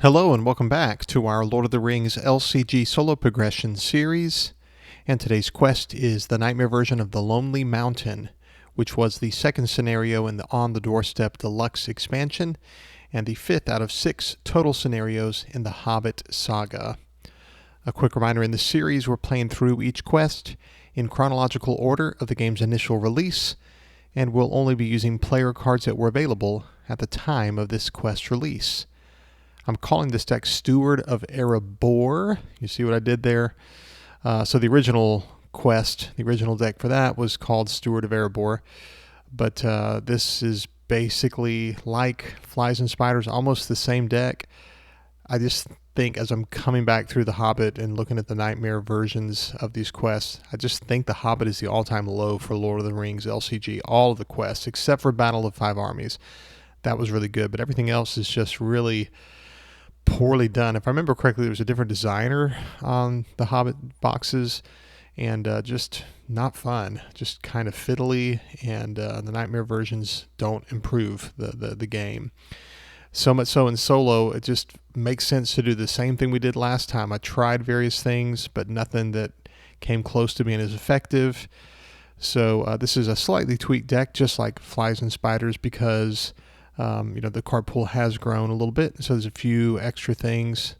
Hello and welcome back to our Lord of the Rings LCG solo progression series. And today's quest is the Nightmare version of the Lonely Mountain, which was the second scenario in the On the Doorstep Deluxe expansion, and the fifth out of 6 total scenarios in the Hobbit saga. A quick reminder, in this series we're playing through each quest in chronological order of the game's initial release, and we'll only be using player cards that were available at the time of this quest release. I'm calling this deck Steward of Erebor. You see what I did there? So the original quest, the original deck for that was called Steward of Erebor. But this is basically like Flies and Spiders, almost the same deck. I just think as I'm coming back through The Hobbit and looking at the Nightmare versions of these quests, I just think The Hobbit is the all-time low for Lord of the Rings LCG. All of the quests, except for Battle of Five Armies. That was really good, but everything else is just really poorly done. If I remember correctly, there was a different designer on the Hobbit boxes, and just not fun. Just kind of fiddly, and the Nightmare versions don't improve the game. So much so in solo, it just makes sense to do the same thing we did last time. I tried various things, but nothing that came close to being as effective. So this is a slightly tweaked deck, just like Flies and Spiders, because the card pool has grown a little bit, so there's a few extra things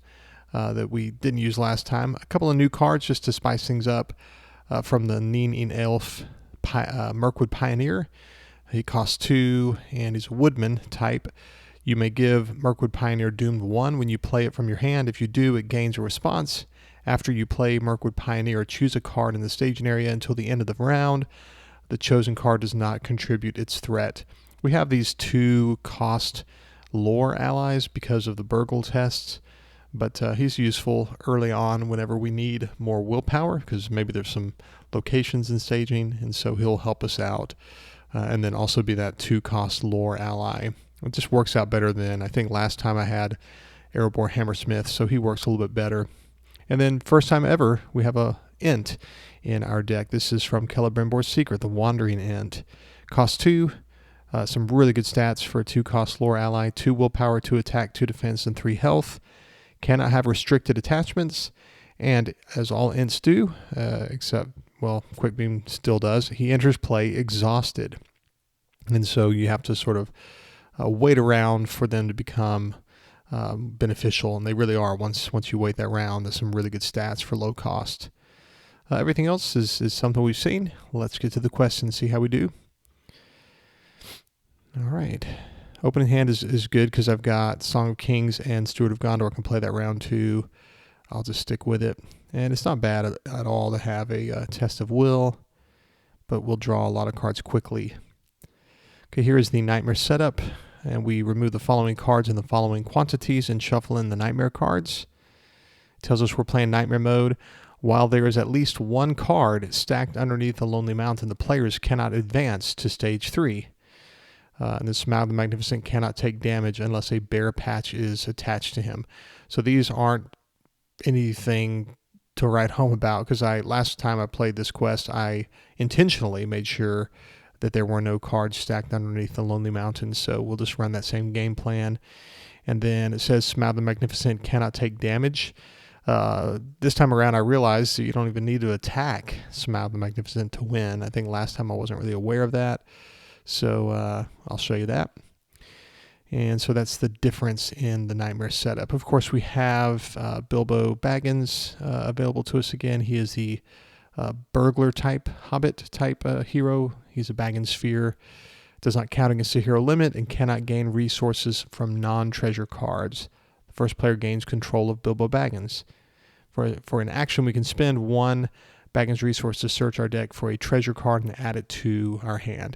that we didn't use last time. A couple of new cards just to spice things up from the Neen in Elf Mirkwood Pioneer. He costs 2, and he's a Woodman type. You may give Mirkwood Pioneer Doomed 1 when you play it from your hand. If you do, it gains a response. After you play Mirkwood Pioneer, choose a card in the staging area until the end of the round. The chosen card does not contribute its threat. We have these 2 cost lore allies because of the Burgle tests, but he's useful early on whenever we need more willpower, because maybe there's some locations in staging, and so he'll help us out. And then also be that 2 cost lore ally. It just works out better than, I think last time I had Erebor Hammersmith, so he works a little bit better. And then first time ever, we have a Ent in our deck. This is from Celebrimbor's Secret, the Wandering Ent. Cost 2. Some really good stats for a 2-cost lore ally. 2 willpower, 2 attack, 2 defense, and 3 health. Cannot have restricted attachments. And as all Ents do, except, well, Quick Beam still does, he enters play exhausted. And so you have to sort of wait around for them to become beneficial. And they really are once you wait that round. There's some really good stats for low cost. Everything else is something we've seen. Let's get to the quest and see how we do. All right. Opening hand is good because I've got Song of Kings and Steward of Gondor. I can play that round 2. I'll just stick with it. And it's not bad at all to have a Test of Will, but we'll draw a lot of cards quickly. Okay, here is the Nightmare setup, and we remove the following cards in the following quantities and shuffle in the Nightmare cards. It tells us we're playing Nightmare mode. While there is at least 1 card stacked underneath the Lonely Mountain, the players cannot advance to stage 3. And the Smaug the Magnificent cannot take damage unless a bear patch is attached to him. So these aren't anything to write home about, because last time I played this quest, I intentionally made sure that there were no cards stacked underneath the Lonely Mountain. So we'll just run that same game plan. And then it says Smaug the Magnificent cannot take damage. This time around, I realized that you don't even need to attack Smaug the Magnificent to win. I think last time I wasn't really aware of that. So I'll show you that. And so that's the difference in the Nightmare setup. Of course, we have Bilbo Baggins available to us again. He is the burglar type, hobbit type hero. He's a Baggins sphere. Does not count against the hero limit and cannot gain resources from non-treasure cards. The first player gains control of Bilbo Baggins. For an action, we can spend 1 Baggins resource to search our deck for a treasure card and add it to our hand.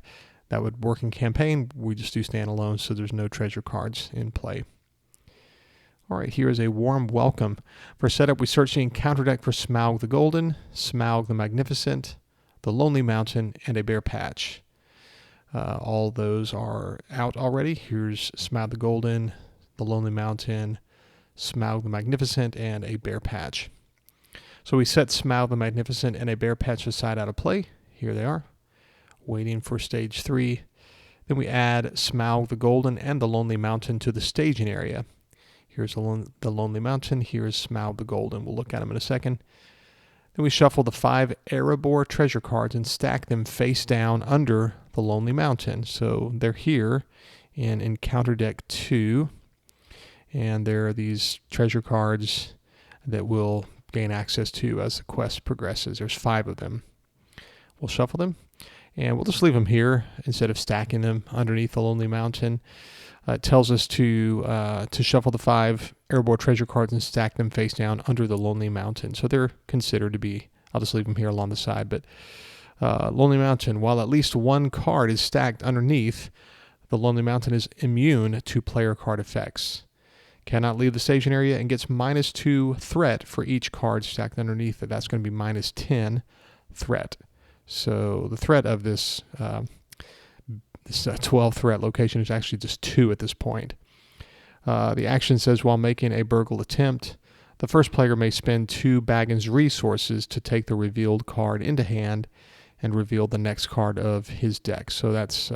That would work in campaign. We just do standalone, so there's no treasure cards in play. All right, here is a warm welcome. For setup, we search the encounter deck for Smaug the Golden, Smaug the Magnificent, the Lonely Mountain, and a Bear Patch. All those are out already. Here's Smaug the Golden, the Lonely Mountain, Smaug the Magnificent, and a Bear Patch. So we set Smaug the Magnificent and a Bear Patch aside out of play. Here they are, waiting for stage 3. Then we add Smaug the Golden and the Lonely Mountain to the staging area. Here's the Lonely Mountain. Here's Smaug the Golden. We'll look at them in a second. Then we shuffle the 5 Erebor treasure cards and stack them face down under the Lonely Mountain. So they're here in Encounter Deck 2. And there are these treasure cards that we'll gain access to as the quest progresses. There's 5 of them. We'll shuffle them, and we'll just leave them here instead of stacking them underneath the Lonely Mountain. It tells us to shuffle the 5 Erebor treasure cards and stack them face down under the Lonely Mountain. So they're considered to be, I'll just leave them here along the side, but Lonely Mountain, while at least one card is stacked underneath, the Lonely Mountain is immune to player card effects. Cannot leave the station area and gets -2 threat for each card stacked underneath it. That's going to be -10 threat. So the threat of this 12 threat location is actually just 2 at this point. The action says, while making a burgle attempt, the first player may spend 2 Baggins resources to take the revealed card into hand and reveal the next card of his deck. So that's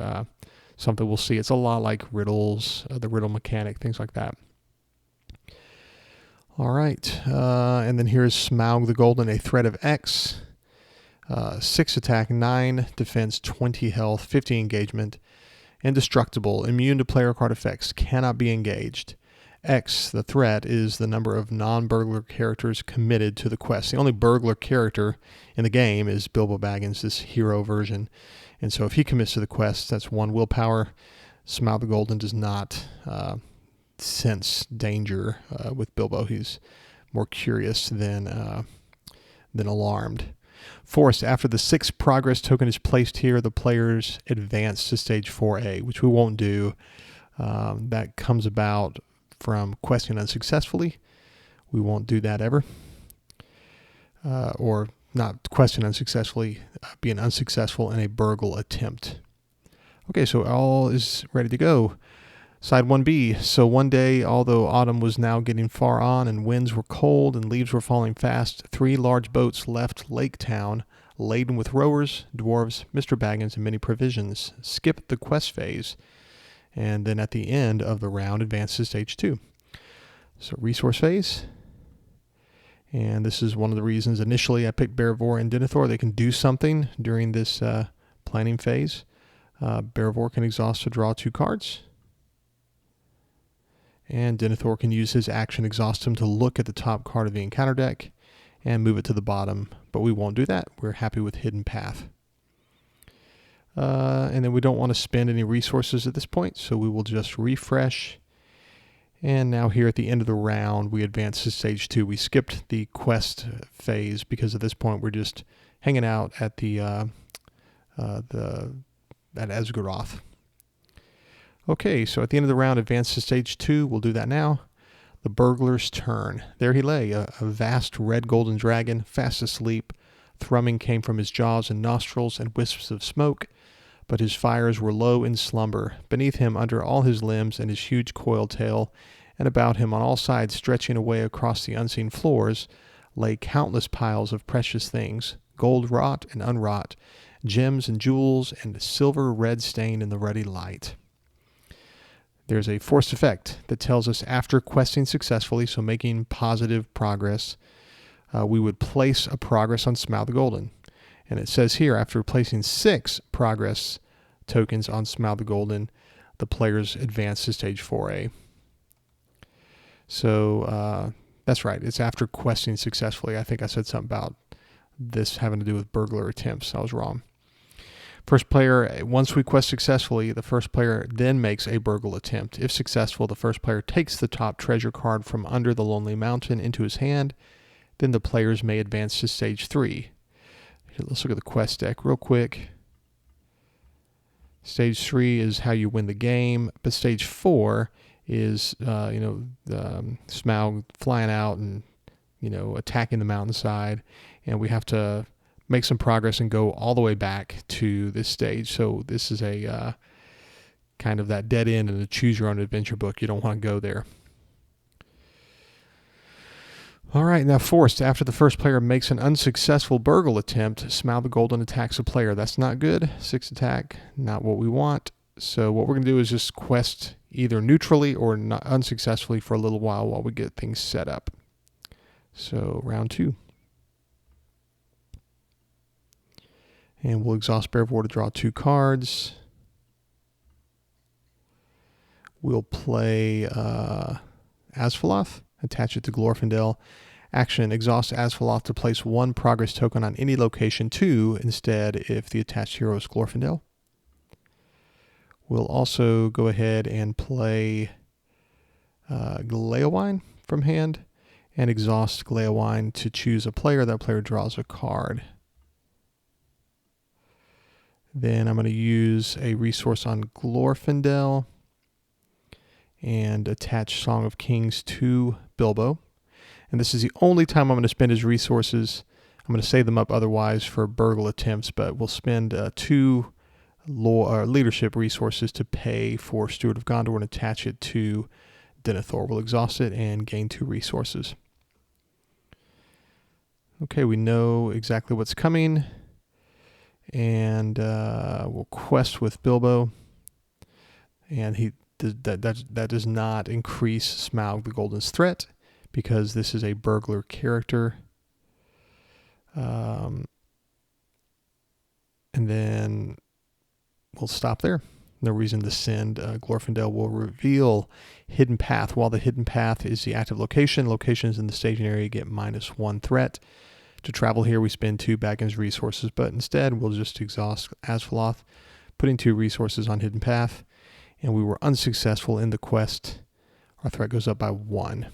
something we'll see. It's a lot like riddles, the riddle mechanic, things like that. All right, and then here's Smaug the Golden, a threat of X. 6 attack, 9 defense, 20 health, 50 engagement. Indestructible, immune to player card effects, cannot be engaged. X, the threat, is the number of non-burglar characters committed to the quest. The only burglar character in the game is Bilbo Baggins, this hero version. And so if he commits to the quest, that's 1 willpower. Smaug the Golden does not sense danger with Bilbo. He's more curious than alarmed. Forced, after the 6th progress token is placed here, the players advance to stage 4A, which we won't do. That comes about from questing unsuccessfully. We won't do that ever. Or not questing unsuccessfully, being unsuccessful in a burgle attempt. Okay, so all is ready to go. Side 1B. So one day, although autumn was now getting far on and winds were cold and leaves were falling fast, 3 large boats left Lake Town, laden with rowers, dwarves, Mr. Baggins, and many provisions. Skip the quest phase, and then at the end of the round, advance to stage 2. So resource phase. And this is one of the reasons initially I picked Bearvor and Denethor. They can do something during this planning phase. Bearvor can exhaust to draw 2 cards. And Denethor can use his action Exhaust him to look at the top card of the encounter deck and move it to the bottom, but we won't do that. We're happy with Hidden Path. And then we don't want to spend any resources at this point, so we will just refresh. And now here at the end of the round, we advance to stage 2. We skipped the quest phase because at this point we're just hanging out at at Esgaroth. Okay, so at the end of the round, advance to stage 2. We'll do that now. The burglar's turn. There he lay, a vast red golden dragon, fast asleep. Thrumming came from his jaws and nostrils and wisps of smoke, but his fires were low in slumber. Beneath him, under all his limbs and his huge coiled tail, and about him on all sides, stretching away across the unseen floors, lay countless piles of precious things, gold wrought and unwrought, gems and jewels, and silver red stained in the ruddy light. There's a forced effect that tells us after questing successfully, so making positive progress, we would place a progress on Smaug the Golden. And it says here, after placing 6 progress tokens on Smaug the Golden, the players advance to stage 4A. So that's right. It's after questing successfully. I think I said something about this having to do with burglar attempts. I was wrong. First player, once we quest successfully, the first player then makes a burgle attempt. If successful, the first player takes the top treasure card from under the Lonely Mountain into his hand. Then the players may advance to stage 3. Let's look at the quest deck real quick. Stage 3 is how you win the game, but stage 4 is, Smaug flying out and, attacking the mountainside, and we have to make some progress and go all the way back to this stage. So this is a kind of that dead end in a choose-your-own-adventure book. You don't want to go there. All right, now forced. After the first player makes an unsuccessful burgle attempt, Smaug the Golden attacks a player. That's not good. 6 attack, not what we want. So what we're going to do is just quest either neutrally or not unsuccessfully for a little while we get things set up. So round 2. And we'll exhaust Bear of War to draw 2 cards. We'll play Asphaloth, attach it to Glorfindel. Action, exhaust Asphaloth to place 1 progress token on any location 2 instead if the attached hero is Glorfindel. We'll also go ahead and play Gleowine from hand and exhaust Gleowine to choose a player. That player draws a card. Then I'm going to use a resource on Glorfindel and attach Song of Kings to Bilbo. And this is the only time I'm going to spend his resources. I'm going to save them up otherwise for burgle attempts, but we'll spend 2 leadership resources to pay for Steward of Gondor and attach it to Denethor. We'll exhaust it and gain 2 resources. Okay, we know exactly what's coming. And we'll quest with Bilbo. And that does not increase Smaug the Golden's threat, because this is a burglar character. And then we'll stop there. No reason to send. Glorfindel will reveal Hidden Path. While the Hidden Path is the active location, locations in the staging area get -1 threat. To travel here, we spend 2 Baggins resources, but instead we'll just exhaust Asphaloth, putting 2 resources on Hidden Path, and we were unsuccessful in the quest. Our threat goes up by 1.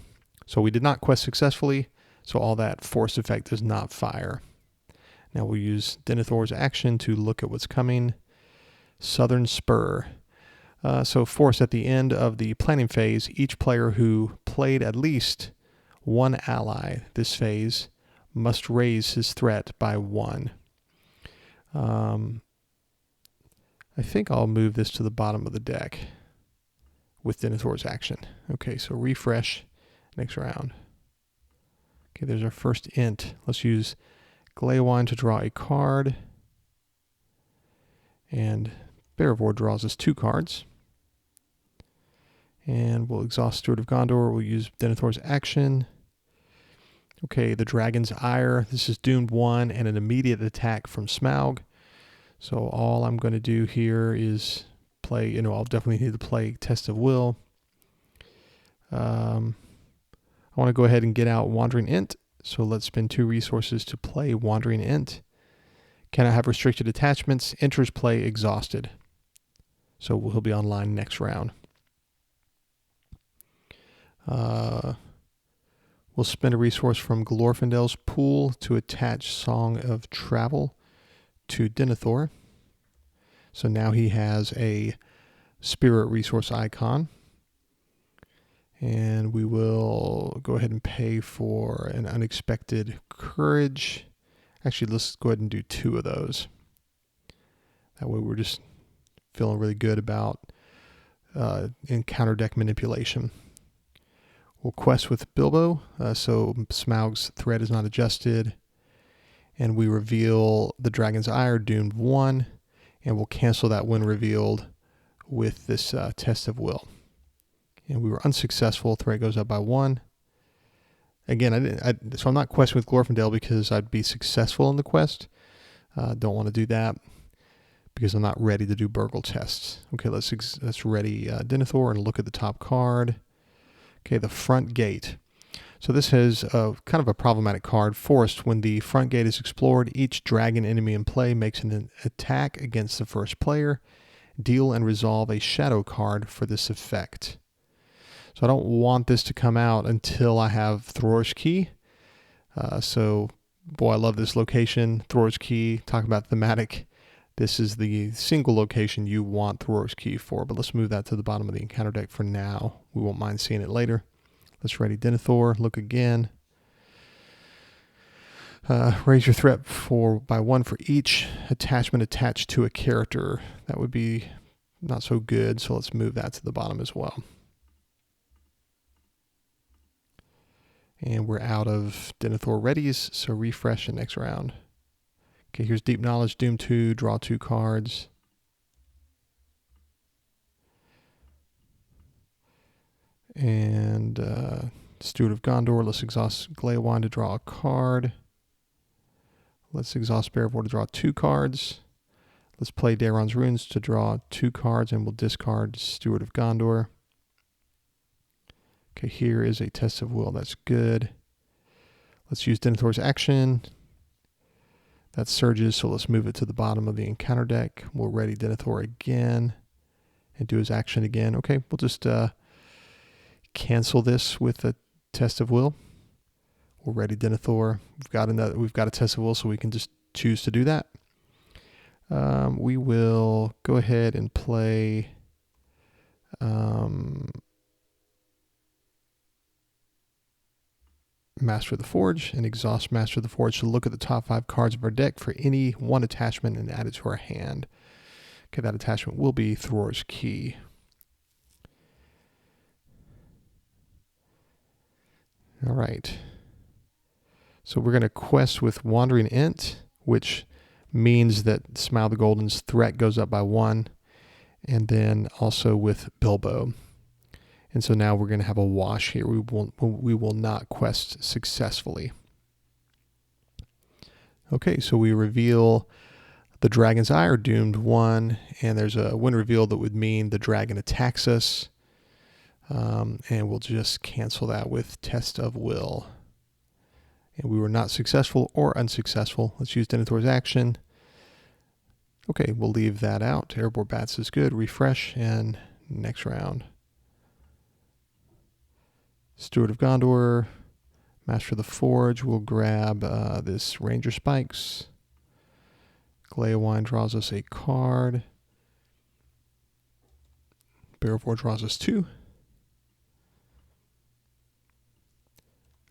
So we did not quest successfully, so all that force effect does not fire. Now we'll use Denethor's action to look at what's coming. Southern Spur. So force at the end of the planning phase, each player who played at least 1 ally this phase must raise his threat by 1. I think I'll move this to the bottom of the deck with Denethor's action. Okay, so refresh next round. Okay, there's our first int. Let's use Gleowine to draw a card. And Bear of War draws us 2 cards. And we'll exhaust Steward of Gondor. We'll use Denethor's action. Okay, the Dragon's Ire. This is doomed 1 and an immediate attack from Smaug. So all I'm going to do here is play, I'll definitely need to play Test of Will. I want to go ahead and get out Wandering Int. So let's spend 2 resources to play Wandering Int. Cannot have restricted attachments. Enters play exhausted. So he'll be online next round. We'll spend a resource from Glorfindel's pool to attach Song of Travel to Denethor. So now he has a spirit resource icon. And we will go ahead and pay for an unexpected courage. Actually, let's go ahead and do 2 of those. That way we're just feeling really good about encounter deck manipulation. We'll quest with Bilbo, so Smaug's threat is not adjusted. And we reveal the Dragon's Ire, doomed 1. And we'll cancel that when revealed with this Test of Will. And we were unsuccessful. Threat goes up by 1. Again, so I'm not questing with Glorfindel because I'd be successful in the quest. Don't want to do that because I'm not ready to do burgle tests. Okay, let's ready Denethor and look at the top card. Okay, the front gate. So this has kind of a problematic card. Forced. When the front gate is explored, each dragon enemy in play makes an attack against the first player. Deal and resolve a shadow card for this effect. So I don't want this to come out until I have Thror's Key. So, boy, I love this location. Thror's Key, talk about thematic. This is the single location you want Thror's Key for, but let's move that to the bottom of the encounter deck for now. We won't mind seeing it later. Let's ready Denethor, look again. Raise your threat by 1 for each attachment attached to a character. That would be not so good, so let's move that to the bottom as well. And we're out of Denethor readies, so refresh the next round. Okay, here's Deep Knowledge, Doom 2, draw 2 cards. And Steward of Gondor, let's exhaust Glaewine to draw a card. Let's exhaust Bear of War to draw 2 cards. Let's play Daeron's Runes to draw 2 cards, and we'll discard Steward of Gondor. Okay, here is a Test of Will. That's good. Let's use Denethor's action. That surges, so let's move it to the bottom of the encounter deck. We'll ready Denethor again and do his action again. Okay, we'll just cancel this with a Test of Will. We'll ready Denethor. We've got a Test of Will, so we can just choose to do that. We will go ahead and play Master of the Forge and exhaust Master of the Forge to look at the top 5 cards of our deck for any one attachment and add it to our hand. Okay, that attachment will be Thror's Key. All right. So we're going to quest with Wandering Ent, which means that Smile the Golden's threat goes up by 1, and then also with Bilbo. And so now we're going to have a wash here. We will not quest successfully. Okay, so we reveal the Dragon's Eye, or Doomed 1, and there's a win reveal that would mean the dragon attacks us. And we'll just cancel that with Test of Will. And we were not successful or unsuccessful. Let's use Denethor's action. Okay, we'll leave that out. Airborne Bats is good. Refresh, and next round. Steward of Gondor, Master of the Forge. We'll grab this Ranger Spikes. Glaewine draws us a card. Bear of War draws us 2.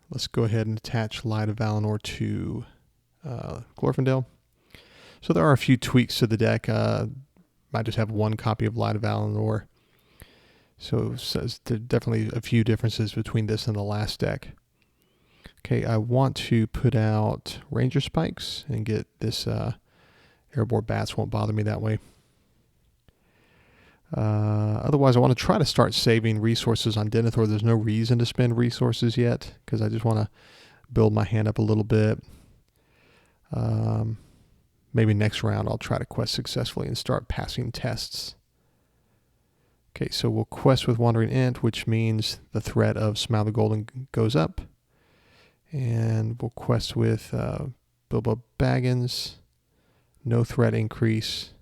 Let's go ahead and attach Light of Valinor to Glorfindel. So there are a few tweaks to the deck. I just have 1 copy of Light of Valinor. So there's definitely a few differences between this and the last deck. Okay, I want to put out Ranger Spikes and get this Airborne Bats won't bother me that way. Otherwise, I want to try to start saving resources on Denethor. There's no reason to spend resources yet because I just want to build my hand up a little bit. Maybe next round I'll try to quest successfully and start passing tests. Okay, so we'll quest with Wandering Ent, which means the threat of Smile the Golden goes up. And we'll quest with Bilbo Baggins. No threat increase.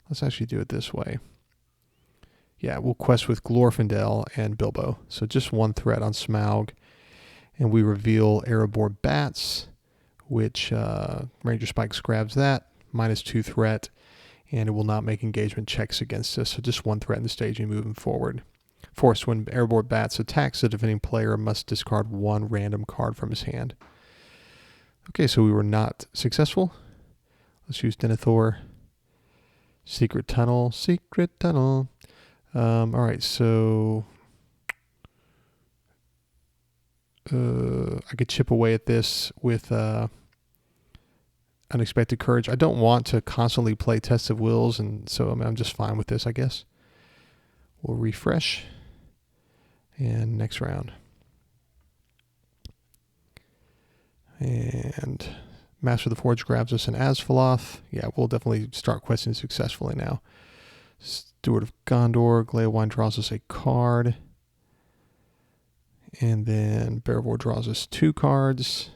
Let's actually do it this way. Yeah, we'll quest with Glorfindel and Bilbo. So just 1 threat on Smaug. And we reveal Erebor Bats, which Ranger Spikes grabs that. -2 threat. And it will not make engagement checks against us. So just 1 threat in the staging moving forward. Force, when Erebor Bats attacks, the defending player must discard 1 random card from his hand. Okay, so we were not successful. Let's use Denethor. Secret Tunnel. Secret Tunnel. All right, so I could chip away at this with Unexpected Courage. I don't want to constantly play Test of Wills, and so I'm just fine with this, I guess. We'll refresh, and next round. And Master of the Forge grabs us an Asphaloth. Yeah, we'll definitely start questing successfully now. Steward of Gondor, Glaewine draws us a card. And then Bear of War draws us 2 cards.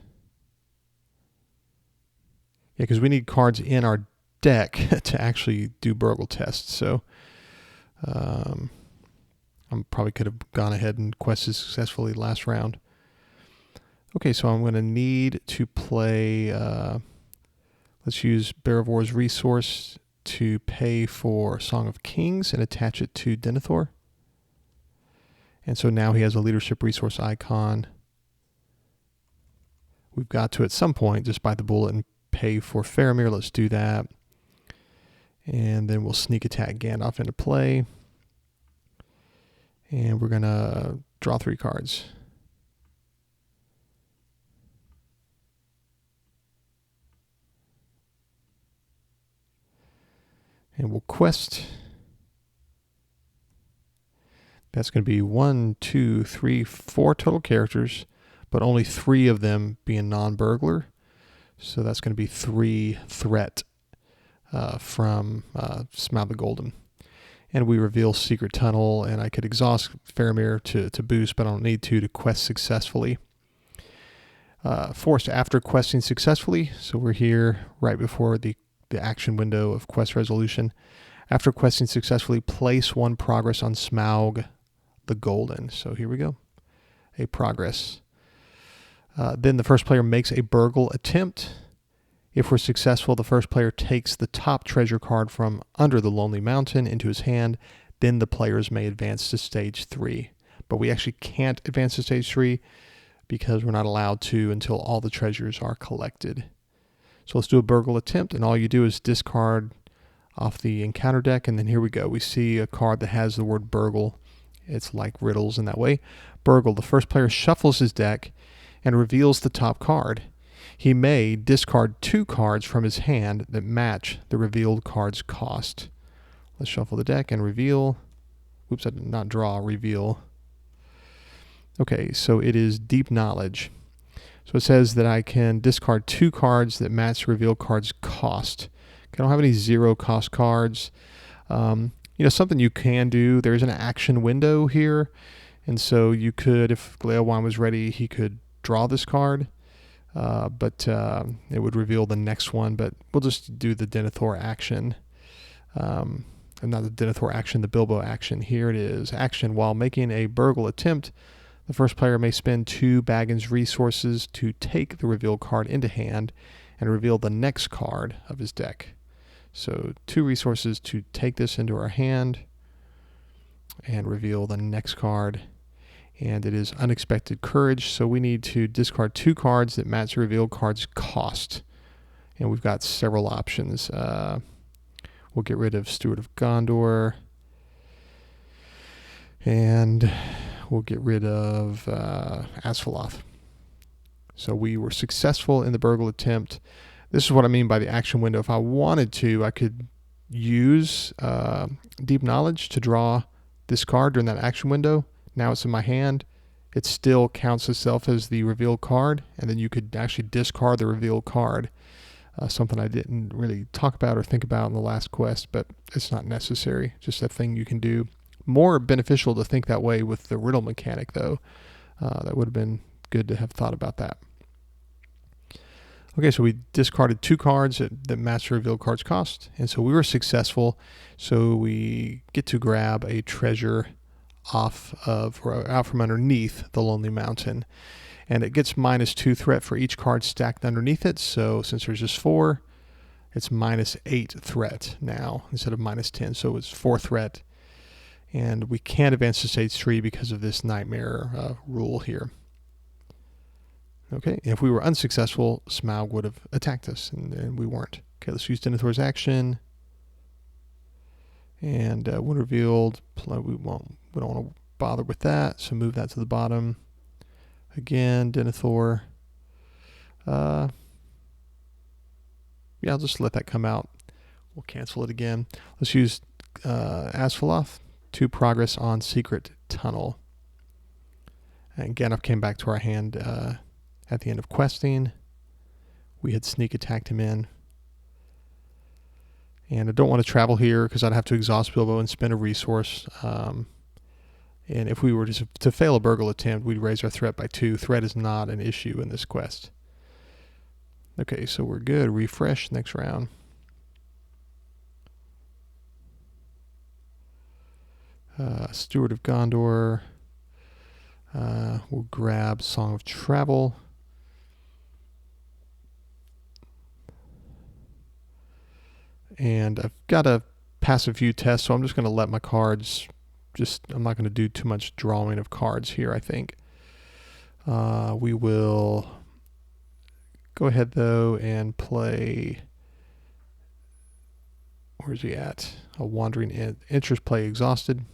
Yeah, because we need cards in our deck to actually do Burgle tests. So I probably could have gone ahead and quested successfully last round. Okay, so I'm going to need to play, let's use Bear of War's resource to pay for Song of Kings and attach it to Denethor. And so now he has a leadership resource icon. We've got to, at some point, just bite the bullet and pay for Faramir. Let's do that. And then we'll sneak attack Gandalf into play. And we're going to draw 3 cards. And we'll quest. That's going to be 1, 2, 3, 4 total characters, but only 3 of them being non-burglar. So that's going to be 3 threat from Smaug the Golden. And we reveal Secret Tunnel, and I could exhaust Faramir to boost, but I don't need to quest successfully. Forced after questing successfully, so we're here right before the action window of quest resolution. After questing successfully, place 1 progress on Smaug the Golden. So here we go, a progress. Then the first player makes a burgle attempt. If we're successful, the first player takes the top treasure card from under the Lonely Mountain into his hand. Then the players may advance to stage 3. But we actually can't advance to stage 3 because we're not allowed to until all the treasures are collected. So let's do a burgle attempt, and all you do is discard off the encounter deck, and then here we go. We see a card that has the word burgle. It's like riddles in that way. Burgle, the first player shuffles his deck and reveals the top card. He may discard 2 cards from his hand that match the revealed card's cost. Let's shuffle the deck and reveal. Oops, I did not draw, reveal. Okay, so it is Deep Knowledge. So it says that I can discard 2 cards that match the revealed card's cost. I don't have any 0 cost cards. Something you can do, there's an action window here. And so you could, if Gleowan was ready, he could draw this card. But it would reveal the next one. But we'll just do the Denethor action. Not the Denethor action, the Bilbo action. Here it is. Action. While making a burgle attempt, the first player may spend 2 Baggins resources to take the revealed card into hand and reveal the next card of his deck. So 2 resources to take this into our hand and reveal the next card. And it is Unexpected Courage, so we need to discard 2 cards that match the revealed card's cost. And we've got several options. We'll get rid of Steward of Gondor. And we'll get rid of Asphaleth. So we were successful in the burgle attempt. This is what I mean by the action window. If I wanted to, I could use Deep Knowledge to draw this card during that action window. Now it's in my hand. It still counts itself as the revealed card, and then you could actually discard the revealed card. Something I didn't really talk about or think about in the last quest, but it's not necessary. Just a thing you can do. More beneficial to think that way with the riddle mechanic, though. That would have been good to have thought about that. Okay, so we discarded 2 cards that match the revealed card's cost, and so we were successful. So we get to grab a treasure out from underneath the Lonely Mountain, and it gets -2 threat for each card stacked underneath it. So since there's just 4, it's -8 threat now instead of -10. So it's 4 threat, and we can't advance to stage 3 because of this nightmare rule here. Okay, and if we were unsuccessful, Smaug would have attacked us, and we weren't. Okay, let's use Denethor's action. And when revealed, we don't want to bother with that, so move that to the bottom. Again, Denethor. Yeah, I'll just let that come out. We'll cancel it again. Let's use Asphaleth to progress on Secret Tunnel. And again, I came back to our hand at the end of questing. We had sneak attacked him in. And I don't want to travel here because I'd have to exhaust Bilbo and spend a resource. And if we were to fail a burgle attempt, we'd raise our threat by 2. Threat is not an issue in this quest. Okay, so we're good. Refresh next round. Steward of Gondor. We'll grab Song of Travel. And I've got to pass a few tests, so I'm just going to let my cards I'm not going to do too much drawing of cards here, I think. We will go ahead, though, and play... Where's he at? A Wandering Interest, play Exhausted.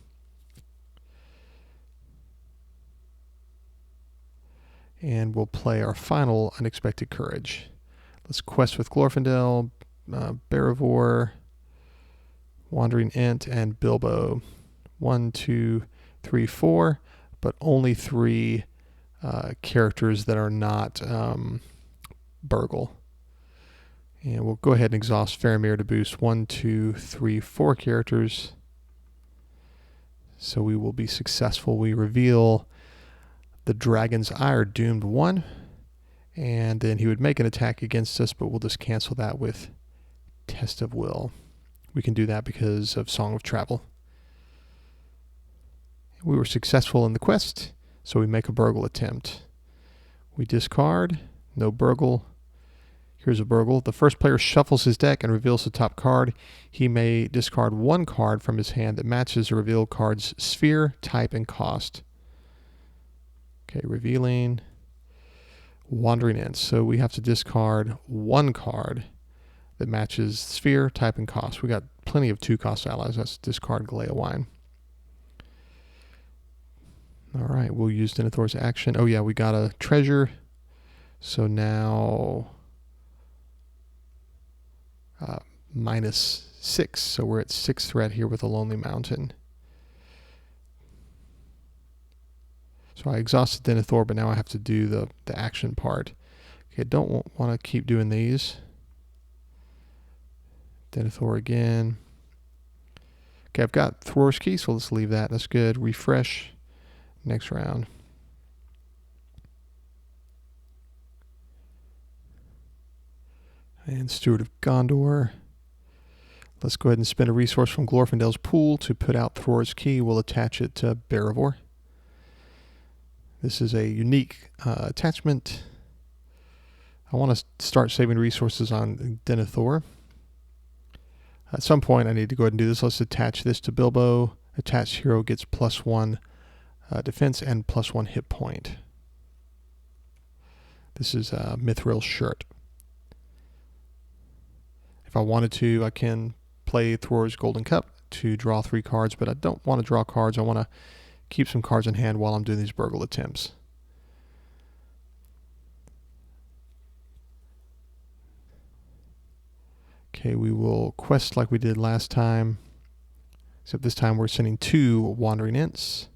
And we'll play our final Unexpected Courage. Let's quest with Glorfindel, Barivor, Wandering Ent, and Bilbo. 1, 2, 3, 4, but only 3 characters that are not burgle. And we'll go ahead and exhaust Faramir to boost 1, 2, 3, 4 characters. So we will be successful. We reveal the Dragon's Ire doomed 1, and then he would make an attack against us, but we'll just cancel that with Test of Will. We can do that because of Song of Travel. We were successful in the quest, so we make a burgle attempt. We discard, no burgle. Here's a burgle. The first player shuffles his deck and reveals the top card. He may discard 1 card from his hand that matches the revealed card's sphere, type, and cost. Okay, revealing Wandering Ends. So we have to discard 1 card that matches sphere, type, and cost. We got plenty of 2-cost allies. Let's discard Galea Wine. All right, we'll use Denethor's action. Oh yeah, we got a treasure. So now -6. So we're at 6 threat here with a Lonely Mountain. So I exhausted Denethor, but now I have to do the action part. Okay, don't want to keep doing these. Denethor again. Okay, I've got Thor's Key, so let's leave that. That's good. Refresh. Next round. And Steward of Gondor. Let's go ahead and spend a resource from Glorfindel's pool to put out Thor's Key. We'll attach it to Barivor. This is a unique attachment. I want to start saving resources on Denethor. At some point I need to go ahead and do this. Let's attach this to Bilbo. Attached hero gets +1 defense and +1 hit point. This is a Mithril shirt. If I wanted to, I can play Thor's Golden Cup to draw 3 cards, but I don't want to draw cards. I want to keep some cards in hand while I'm doing these burgle attempts. Okay, we will quest like we did last time, except this time we're sending 2 Wandering Ents.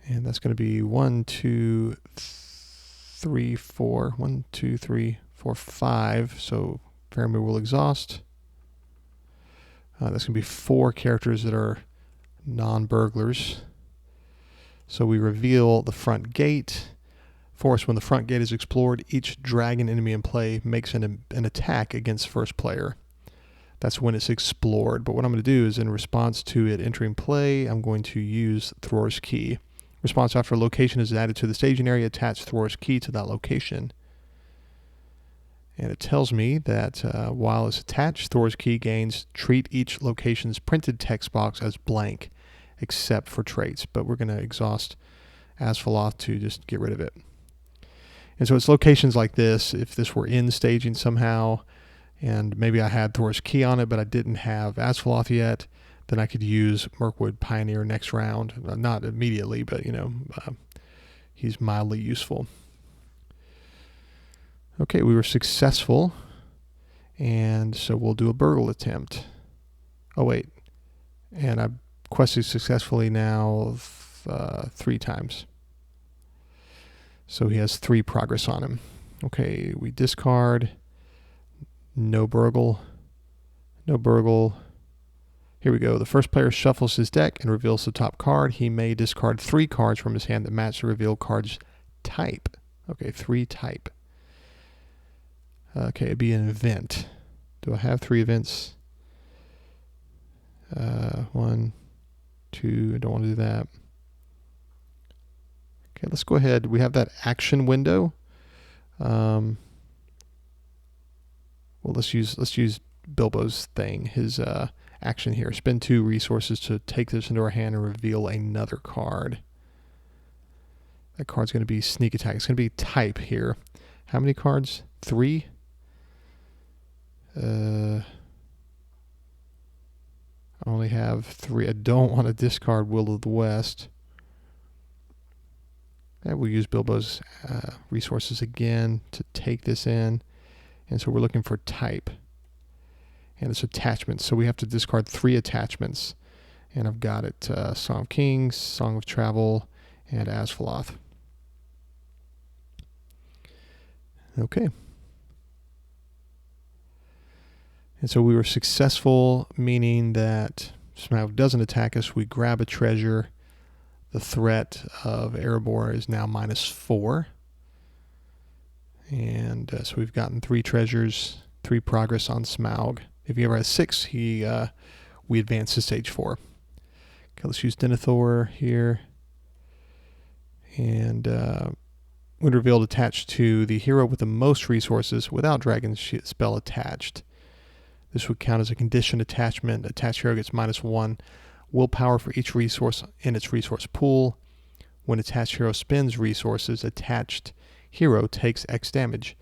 And that's going to be 1, 2, 3, 4. 1, 2, 3, 4, 5. So Faramir will exhaust. That's going to be 4 characters that are non-burglars. So we reveal the front gate. For us, when the front gate is explored, each dragon enemy in play makes an attack against first player. That's when it's explored. But what I'm going to do is, in response to it entering play, I'm going to use Thor's Key. Response after a location is added to the staging area, attach Thor's Key to that location. And it tells me that while it's attached, Thor's Key gains treat each location's printed text box as blank, except for traits. But we're going to exhaust Asphaloth to just get rid of it. And so it's locations like this. If this were in staging somehow, and maybe I had Thor's Key on it, but I didn't have Asphaloth yet, then I could use Mirkwood Pioneer next round. Not immediately, but he's mildly useful. Okay, we were successful, and so we'll do a burgle attempt. Oh wait, and I quested successfully now 3 times. So he has 3 progress on him. Okay, we discard. No burgle. No burgle. Here we go. The first player shuffles his deck and reveals the top card. He may discard 3 cards from his hand that match the revealed card's type. Okay, 3 type. Okay, it'd be an event. Do I have 3 events? 1, 2, I don't want to do that. Okay, let's go ahead. We have that action window. Well, let's use Bilbo's thing, his action here. Spend 2 resources to take this into our hand and reveal another card. That card's going to be Sneak Attack. It's going to be type here. How many cards? 3? I only have 3. I don't want to discard Will of the West. And we'll use Bilbo's resources again to take this in. And so we're looking for type. and it's attachments. So we have to discard 3 attachments. And I've got it Song of Kings, Song of Travel, and Asphaloth. Okay. And so we were successful, meaning that Smaug doesn't attack us. We grab a treasure. The threat of Erebor is now -4. And so we've gotten 3 treasures, 3 progress on Smaug. If he ever has 6, we advance to stage 4. Okay, let's use Denethor here. And when revealed, attached to the hero with the most resources without Dragon Spell attached. This would count as a conditioned attachment. Attached hero gets -1 willpower for each resource in its resource pool. When attached hero spends resources, attached hero takes X damage.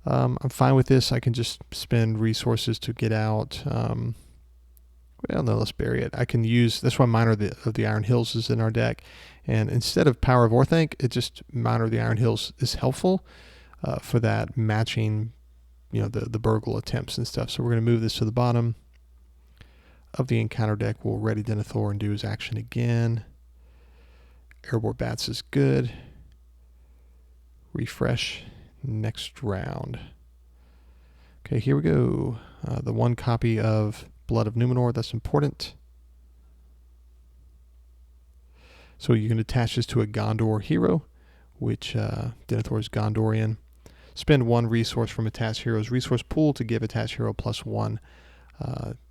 I'm fine with this. I can just spend resources to get out. Well, no, let's bury it. I can use, that's why Miner of the Iron Hills is in our deck. And instead of Power of Orthanc, it just, Miner of the Iron Hills is helpful for that matching, the burgle attempts and stuff. So we're going to move this to the bottom of the encounter deck. We'll ready Denethor and do his action again. Erebor Bats is good. Refresh. Next round. Okay, here we go. The 1 copy of Blood of Numenor, that's important. So you can attach this to a Gondor hero, which Denethor is Gondorian. Spend 1 resource from attached hero's resource pool to give attached hero +1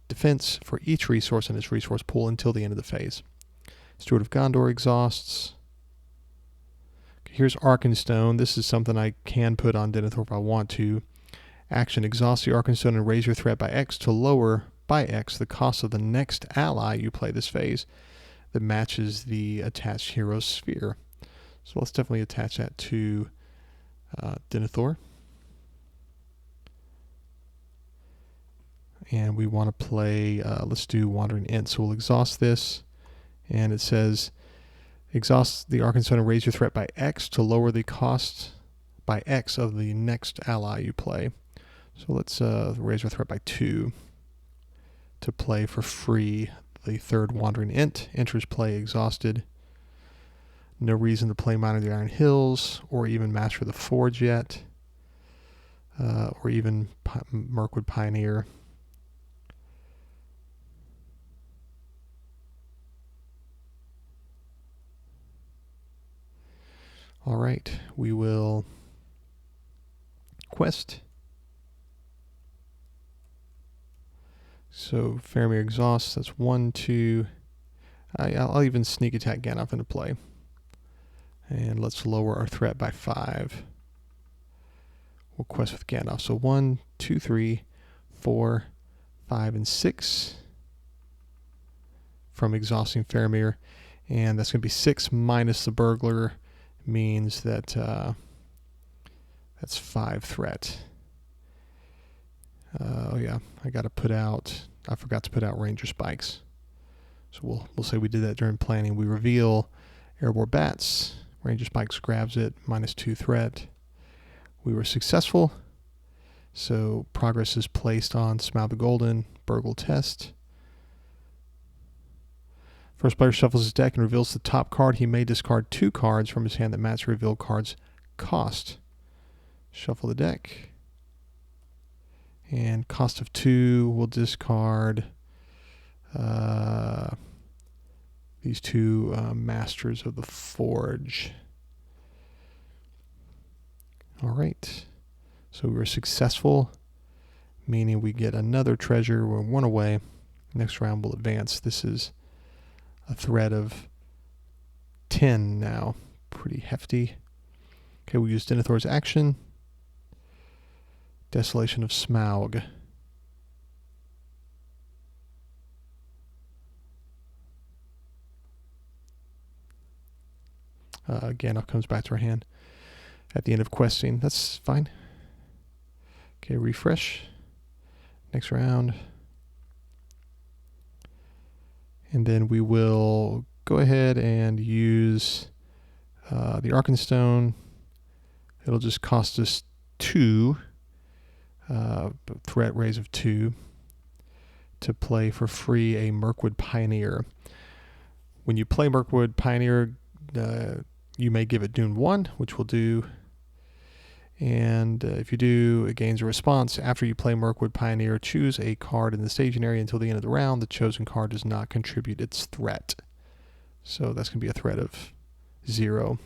defense for each resource in its resource pool until the end of the phase. Steward of Gondor exhausts. Here's Arkenstone. This is something I can put on Denethor if I want to. Action, exhaust the Arkenstone and raise your threat by X to lower by X the cost of the next ally you play this phase that matches the attached hero's sphere. So let's definitely attach that to Denethor. And we want to play, let's do Wandering Ent. So we'll exhaust this, and it says, exhaust the Arkenstone and raise your threat by X to lower the cost by X of the next ally you play. So let's raise our threat by 2 to play for free the 3rd Wandering Ent. Enters play exhausted. No reason to play Miner of the Iron Hills, or even Master of the Forge yet, or even Mirkwood Pioneer. All right, we will quest. So Faramir exhausts, that's 1, 2. I'll even sneak attack Gandalf into play. And let's lower our threat by 5. We'll quest with Gandalf. So 1, 2, 3, 4, 5, and 6 from exhausting Faramir. And that's going to be 6 minus the burglar, means that that's 5 threat. Oh yeah, I forgot to put out Ranger Spikes. So we'll say we did that during planning. We reveal Erebor Bats. Ranger Spikes grabs it, -2 threat. We were successful. So progress is placed on Smaug the Golden, Burgle Test. First player shuffles his deck and reveals the top card. He may discard 2 cards from his hand that match the revealed card's cost. Shuffle the deck. And cost of 2, we'll discard these 2 Masters of the Forge. All right. So we were successful, meaning we get another treasure. We're 1 away. Next round we'll advance. This is a threat of 10 now. Pretty hefty. Okay, we use Denethor's action. Desolation of Smaug. Gandalf comes back to our hand at the end of questing. That's fine. Okay, refresh. Next round. And then we will go ahead and use the Arkenstone. It'll just cost us 2. Threat raise of 2. to play for free a Mirkwood Pioneer. When you play Mirkwood Pioneer, you may give it Dune 1, which will do. And if you do, it gains a response. After you play Mirkwood Pioneer, choose a card in the staging area until the end of the round. The chosen card does not contribute its threat. So that's going to be a threat of 0.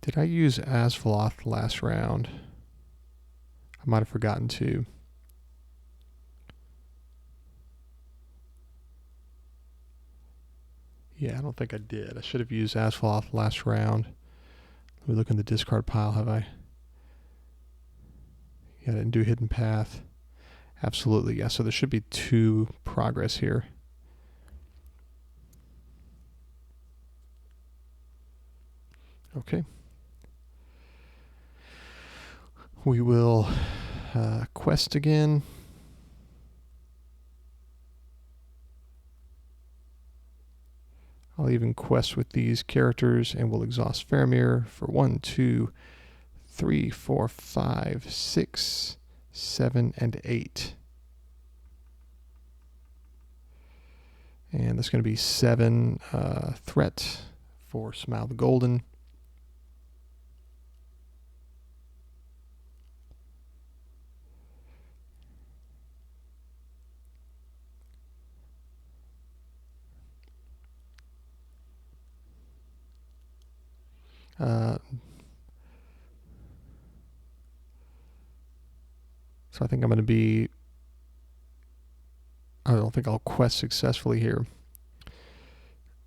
Did I use Asvaloth last round? I might have forgotten to. Yeah, I don't think I did. I should have used Asvaloth last round. Let me look in the discard pile. Have I? Yeah, I didn't do Hidden Path. Absolutely, yeah. So there should be 2 progress here. Okay. We will quest again. I'll even quest with these characters, and we'll exhaust Faramir for 1, 2, 3, 4, 5, 6, 7, and 8. And that's going to be 7 threat for Smile the Golden. So I think I'm going to be, I don't think I'll quest successfully here.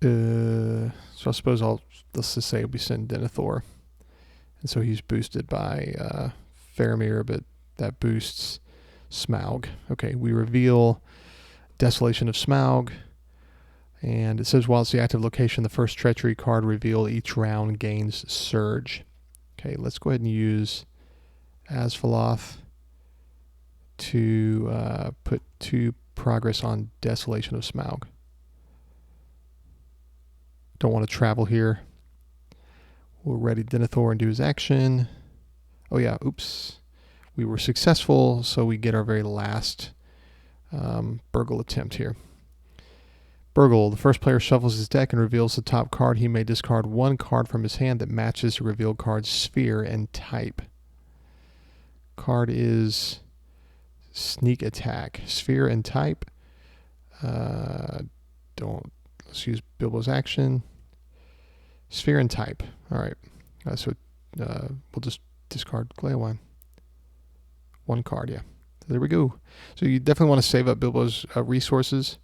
So I suppose let's just say I'll be sending Denethor. And so he's boosted by Faramir, but that boosts Smaug. Okay, we reveal Desolation of Smaug. And it says while it's the active location, the first treachery card revealed each round gains Surge. Okay, let's go ahead and use Asvaloth to put 2 progress on Desolation of Smaug. Don't want to travel here. We'll ready Denethor and do his action. Oh yeah, oops. We were successful, so we get our very last Burgle attempt here. Burgle, the first player shuffles his deck and reveals the top card. He may discard 1 card from his hand that matches the revealed card's sphere and type. Card is Sneak Attack. Sphere and type. Let's use Bilbo's action. Sphere and type. All right. So we'll just discard Glaewine. 1 card, yeah. So there we go. So you definitely want to save up Bilbo's resources.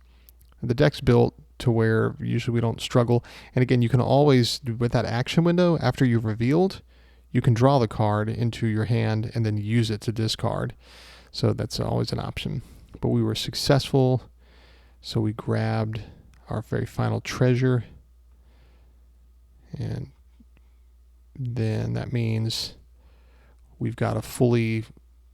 The deck's built to where usually we don't struggle. And again, you can always, with that action window, after you've revealed, you can draw the card into your hand and then use it to discard. So that's always an option. But we were successful, so we grabbed our very final treasure. And then that means we've got a fully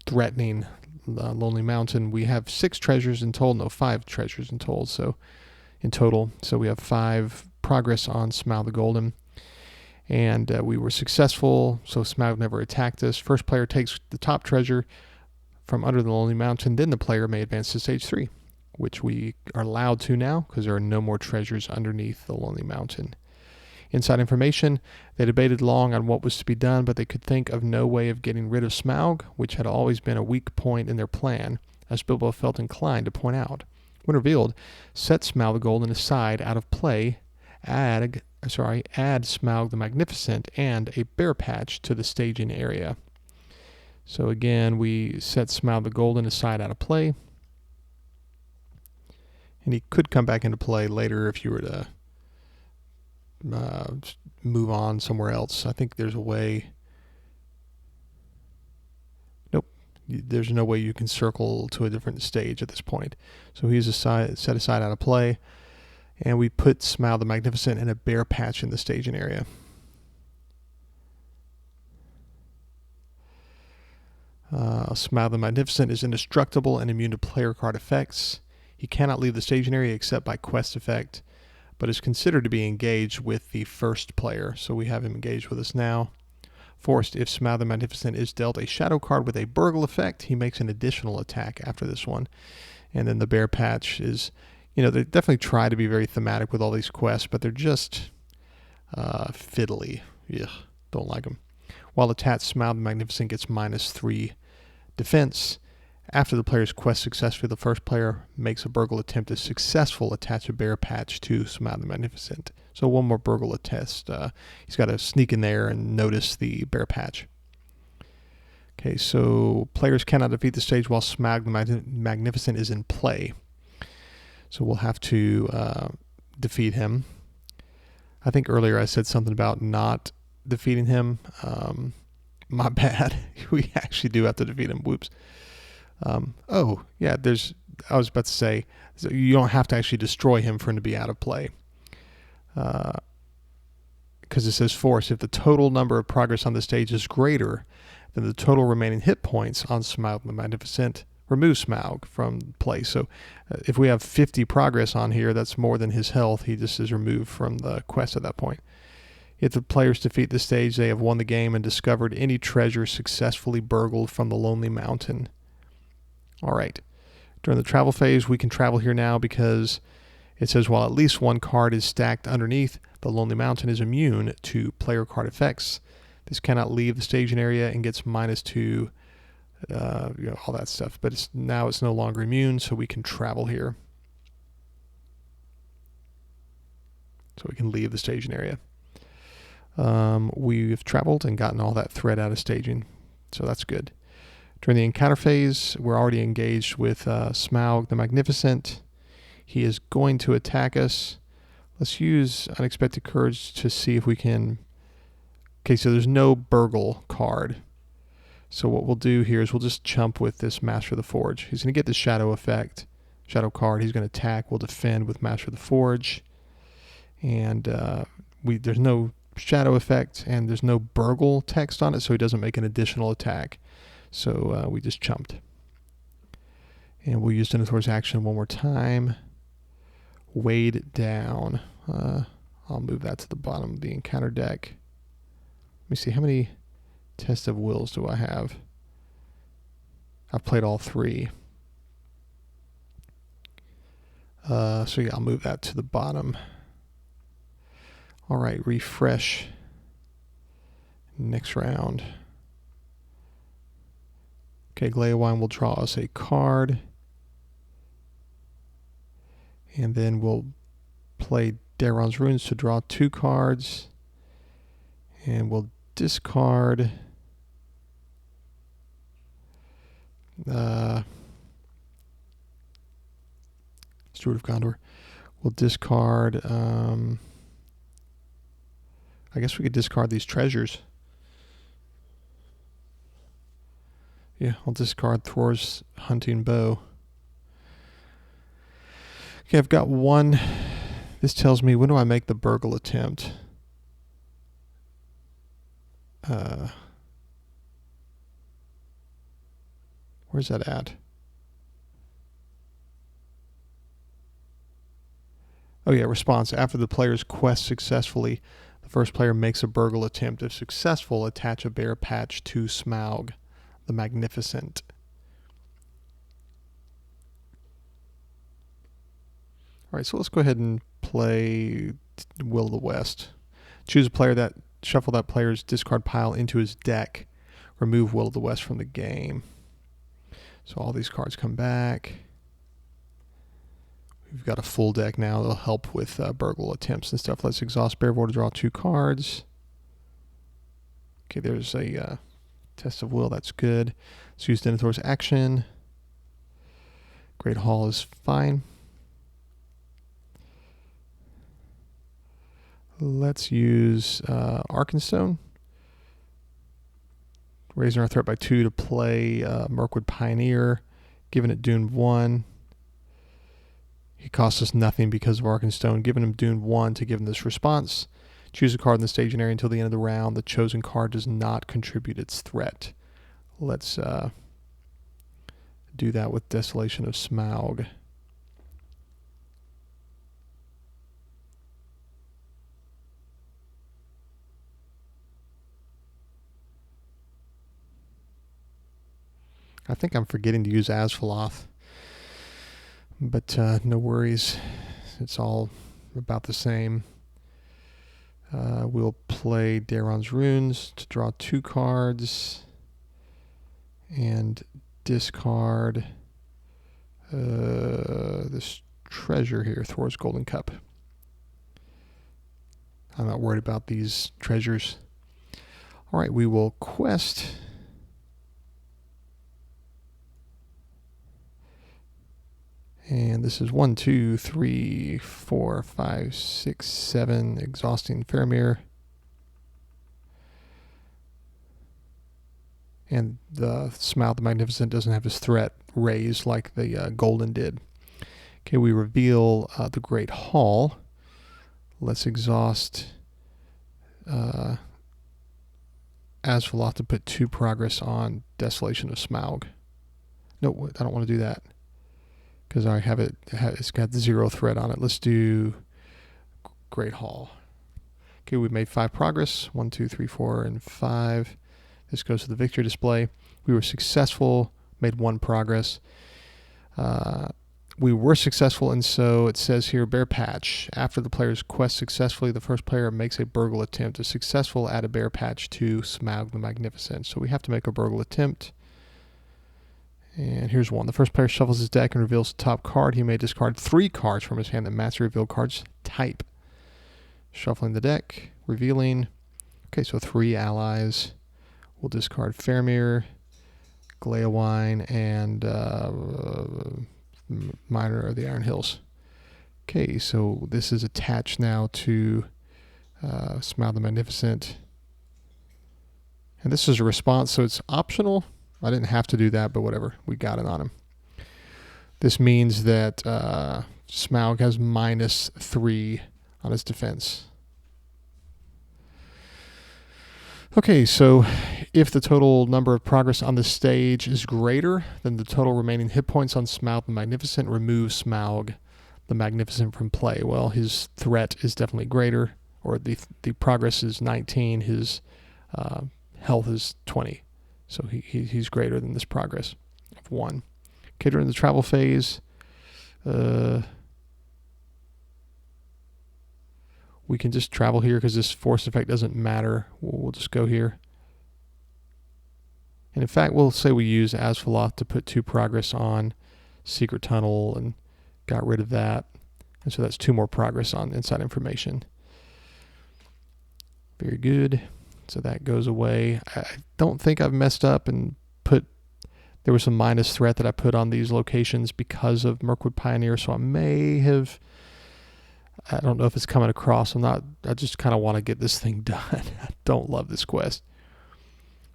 threatening Lonely Mountain. We have 6 treasures in total, no, 5 treasures in total. So we have 5 progress on Smile the Golden. And we were successful, so Smaug never attacked us. First player takes the top treasure from under the Lonely Mountain. Then the player may advance to stage 3, which we are allowed to now because there are no more treasures underneath the Lonely Mountain. Inside information, they debated long on what was to be done, but they could think of no way of getting rid of Smaug, which had always been a weak point in their plan, as Bilbo felt inclined to point out. When revealed, set Smaug the Golden aside out of play, add Smaug the Magnificent and a Bear Patch to the staging area. So again, we set Smaug the Golden aside out of play, and he could come back into play later if you were to move on somewhere else. I think there's a way. Nope. There's no way you can circle to a different stage at this point. So he's set aside out of play. And we put Smaug the Magnificent and a Bear Patch in the staging area. Smaug the Magnificent is indestructible and immune to player card effects. He cannot leave the staging area except by quest effect, but is considered to be engaged with the first player. So we have him engaged with us now. Forced, if Smaug the Magnificent is dealt a shadow card with a burgle effect, he makes an additional attack after this one. And then the Bear Patch is, they definitely try to be very thematic with all these quests, but they're just fiddly. Ugh, don't like them. While attached, Smaug the Magnificent gets -3 defense. After the player's quest successfully, the first player makes a burgle attempt is successful. Attach a Bear Patch to Smaug the Magnificent. So one more burgle test. He's got to sneak in there and notice the Bear Patch. Okay, so players cannot defeat the stage while Smaug the Magnificent is in play. So we'll have to defeat him. I think earlier I said something about not defeating him. My bad. We actually do have to defeat him. Whoops. Oh, yeah, I was about to say, you don't have to actually destroy him for him to be out of play. Because it says force. If the total number of progress on the stage is greater than the total remaining hit points on Smaug the Magnificent, remove Smaug from play. So if we have 50 progress on here, that's more than his health. He just is removed from the quest at that point. If the players defeat the stage, they have won the game and discovered any treasure successfully burgled from the Lonely Mountain. All right. During the travel phase, we can travel here now because it says while at least one card is stacked underneath, the Lonely Mountain is immune to player card effects. This cannot leave the staging area and gets -2, all that stuff. But now it's no longer immune, so we can travel here. So we can leave the staging area. We've traveled and gotten all that thread out of staging, so that's good. During the encounter phase, we're already engaged with Smaug the Magnificent. He is going to attack us. Let's use Unexpected Courage to see if we can... Okay, so there's no burgle card. So what we'll do here is we'll just chump with this Master of the Forge. He's going to get the shadow effect, shadow card. He's going to attack. We'll defend with Master of the Forge. And there's no shadow effect and there's no burgle text on it, so he doesn't make an additional attack. So we just chumped. And we'll use Denethor's action one more time. Weighed down. I'll move that to the bottom of the encounter deck. Let me see, how many Test of Wills do I have? I've played all 3. So yeah, I'll move that to the bottom. All right, refresh. Next round. Okay, Gleowine will draw us a card. And then we'll play Daron's Runes to draw 2 cards. And we'll discard Steward of Gondor. We'll discard I guess we could discard these treasures. Yeah, I'll discard Thor's hunting bow. Okay, I've got one. This tells me, when do I make the burgle attempt? Where's that at? Oh yeah, response. After the player's quest successfully, the first player makes a burgle attempt. If successful, attach a Bear Patch to Smaug the Magnificent. All right, so let's go ahead and play Will of the West. Choose a player that, shuffle that player's discard pile into his deck. Remove Will of the West from the game. So all these cards come back. We've got a full deck now that'll help with burgle attempts and stuff. Let's exhaust Bearvor to draw 2 cards. Okay, there's a Test of Will. That's good. Let's use Denethor's action. Great Hall is fine. Let's use Arkenstone. Raising our threat by 2 to play Mirkwood Pioneer, giving it Dune 1. He costs us nothing because of Arkenstone, giving him Dune 1 to give him this response. Choose a card in the staging area until the end of the round. The chosen card does not contribute its threat. Let's do that with Desolation of Smaug. I think I'm forgetting to use Asphaloth, but no worries. It's all about the same. We'll play Daron's Runes to draw 2 cards and discard this treasure here, Thor's Golden Cup. I'm not worried about these treasures. All right, we will quest. And this is 1, 2, 3, 4, 5, 6, 7, exhausting Faramir. And the Smaug the Magnificent doesn't have his threat raised like the Golden did. Okay, we reveal the Great Hall. Let's exhaust Asphaloth to put 2 progress on Desolation of Smaug. No, I don't want to do that, because I have it, it's got 0 threat on it. Let's do Great Hall. Okay, we made 5 progress. 1, 2, 3, 4, and 5. This goes to the victory display. We were successful, made 1 progress. We were successful, and so it says here, Bear Patch. After the player's quest successfully, the first player makes a burgle attempt. If successful, add a Bear Patch to Smaug the Magnificent. So we have to make a burgle attempt. And here's one. The first player shuffles his deck and reveals the top card. He may discard 3 cards from his hand that match the revealed card's type. Shuffling the deck, revealing. Okay, so 3 allies. We'll discard Faramir, Gleowine, and Miner of the Iron Hills. Okay, so this is attached now to Smaug the Magnificent. And this is a response, so it's optional. I didn't have to do that, but whatever. We got it on him. This means that Smaug has -3 on his defense. Okay, so if the total number of progress on the stage is greater than the total remaining hit points on Smaug the Magnificent, remove Smaug the Magnificent from play. Well, his threat is definitely greater, or the progress is 19, his health is 20. So he's greater than this progress of 1. Okay, during the travel phase, we can just travel here because this force effect doesn't matter. We'll just go here. And in fact, we'll say we use Asphaloth to put 2 progress on Secret Tunnel and got rid of that. And so that's 2 more progress on Inside Information. Very good. So that goes away. I don't think I've messed up and there was some minus threat that I put on these locations because of Mirkwood Pioneer, so I may have, I don't know if it's coming across. I just kind of want to get this thing done. I don't love this quest.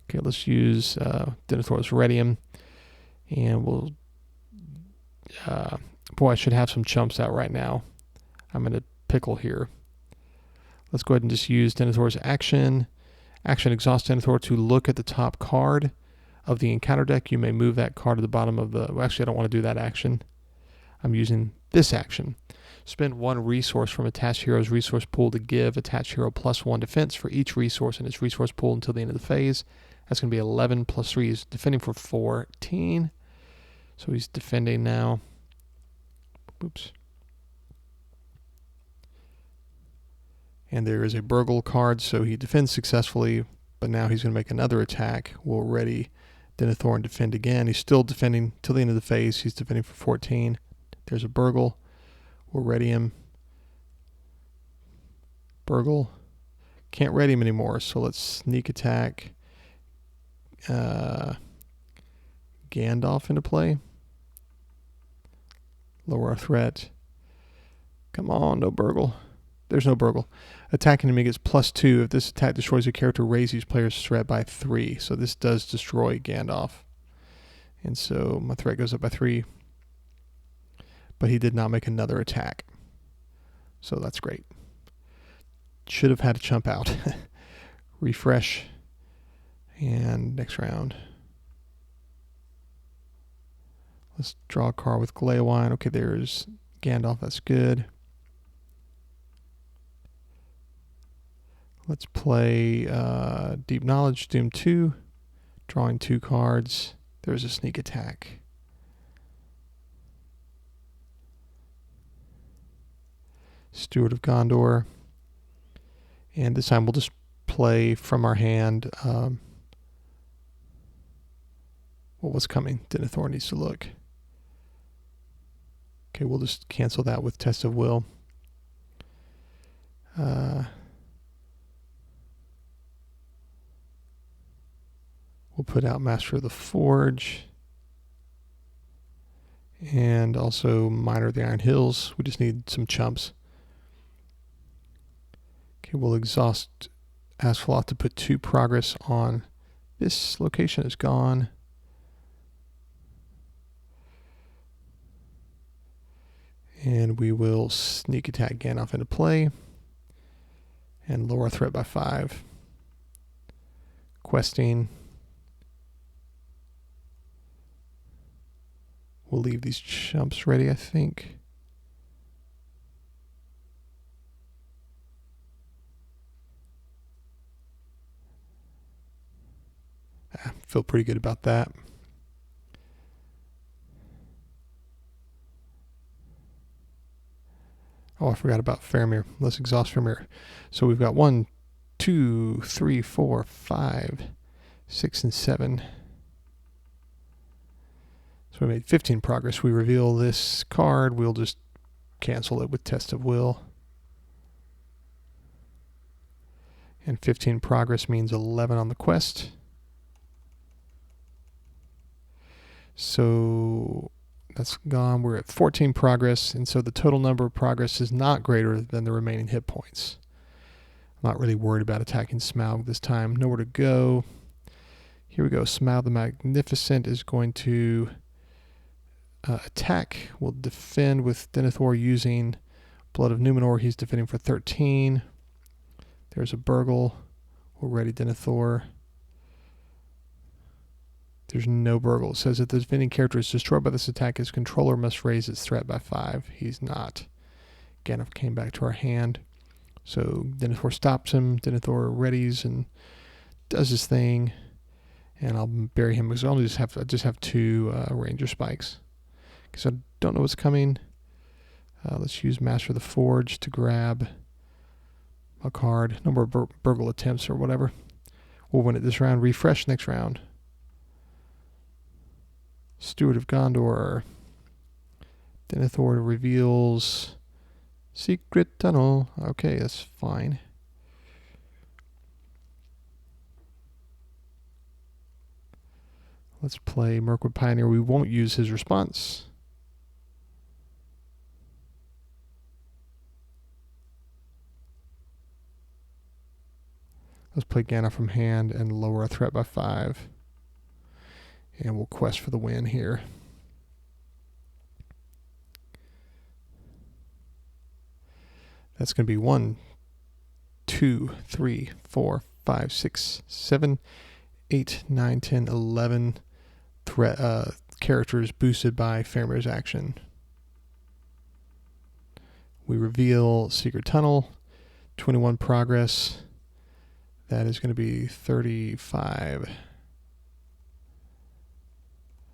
Okay, let's use Denethor's Redium, and we'll, boy, I should have some chumps out right now. I'm in a pickle here. Let's go ahead and just use Denethor's action. Action exhaust Denethor to look at the top card of the encounter deck. You may move that card to the bottom of the... Well, actually, I don't want to do that action. I'm using this action. Spend 1 resource from attached hero's resource pool to give attached hero +1 defense for each resource in its resource pool until the end of the phase. That's going to be 11 plus 3. He's defending for 14. So he's defending now. Oops. And there is a burgle card, so he defends successfully, but now he's going to make another attack. We'll ready Denethor and defend again. He's still defending till the end of the phase. He's defending for 14. There's a burgle. We'll ready him. Burgle. Can't ready him anymore, so let's sneak attack Gandalf into play. Lower our threat. Come on, no burgle. There's no burgle. Attacking enemy gets +2. If this attack destroys a character, raise each player's threat by 3. So this does destroy Gandalf. And so my threat goes up by 3. But he did not make another attack. So that's great. Should have had a chump out. Refresh. And next round. Let's draw a card with Gleowine. Okay, there's Gandalf. That's good. Let's play Deep Knowledge, Doom 2. Drawing 2 cards. There's a sneak attack. Steward of Gondor. And this time we'll just play from our hand what was coming. Denethor needs to look. Okay, we'll just cancel that with Test of Will. We'll put out Master of the Forge. And also Miner of the Iron Hills. We just need some chumps. Okay, we'll exhaust Asphalot to put 2 progress on. This location is gone. And we will sneak attack Gandalf into play and lower our threat by 5. Questing. We'll leave these chumps ready, I think. I feel pretty good about that. Oh, I forgot about Faramir. Let's exhaust Faramir. So we've got 1, 2, 3, 4, 5, 6, and 7. So we made 15 progress. We reveal this card. We'll just cancel it with Test of Will. And 15 progress means 11 on the quest. So that's gone. We're at 14 progress, and so the total number of progress is not greater than the remaining hit points. I'm not really worried about attacking Smaug this time. Nowhere to go. Here we go. Smaug the Magnificent is going to attack. We'll defend with Denethor using Blood of Numenor. He's defending for 13. There's a Burgle. We'll ready Denethor. There's no Burgle. It says if the defending character is destroyed by this attack, his controller must raise its threat by 5. He's not. Gandalf came back to our hand. So Denethor stops him. Denethor readies and does his thing. And I'll bury him because I just have 2 Ranger Spikes. Because I don't know what's coming. Let's use Master of the Forge to grab a card. No more Burgle attempts or whatever. We'll win it this round. Refresh next round. Steward of Gondor. Denethor reveals Secret Tunnel. Okay, that's fine. Let's play Mirkwood Pioneer. We won't use his response. Let's play Gandalf from hand and lower our threat by 5. And we'll quest for the win here. That's going to be 1, 2, 3, 4, 5, 6, 7, 8, 9, 10, 11 characters boosted by Faramir's action. We reveal Secret Tunnel, 21 progress. That is going to be 35.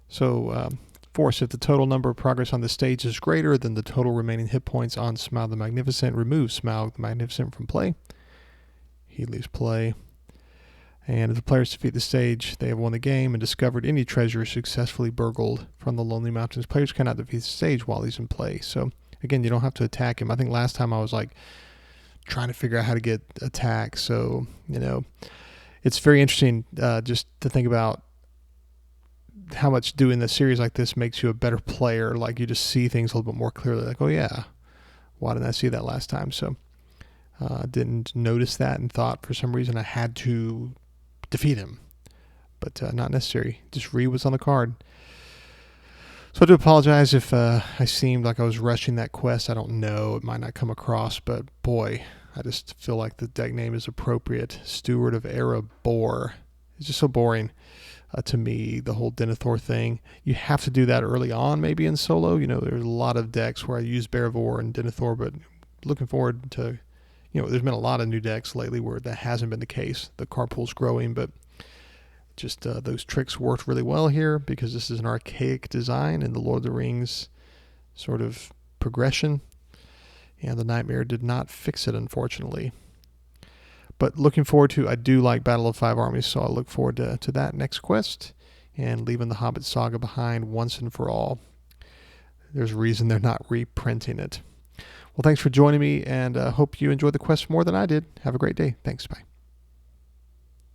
So, force, if the total number of progress on the stage is greater than the total remaining hit points on Smaug the Magnificent, remove Smaug the Magnificent from play. He leaves play. And if the players defeat the stage, they have won the game and discovered any treasure successfully burgled from the Lonely Mountains. Players cannot defeat the stage while he's in play. So, again, you don't have to attack him. I think last time I was like trying to figure out how to get attack. So, it's very interesting just to think about how much doing the series like this makes you a better player. Like you just see things a little bit more clearly. Like, oh yeah, why didn't I see that last time? So didn't notice that and thought for some reason I had to defeat him, but not necessary. Just read what's on the card. So I do apologize if I seemed like I was rushing that quest. I don't know. It might not come across, but boy, I just feel like the deck name is appropriate. Steward of Erebor. It's just so boring. To me, the whole Denethor thing. You have to do that early on, maybe in solo. There's a lot of decks where I use Erebor and Denethor, but looking forward to, there's been a lot of new decks lately where that hasn't been the case. The card pool's growing, but Just those tricks worked really well here because this is an archaic design in the Lord of the Rings sort of progression, and the Nightmare did not fix it, unfortunately. But looking forward to, I do like Battle of Five Armies, so I look forward to that next quest and leaving the Hobbit saga behind once and for all. There's a reason they're not reprinting it. Well, thanks for joining me, and hope you enjoyed the quest more than I did. Have a great day. Thanks. Bye.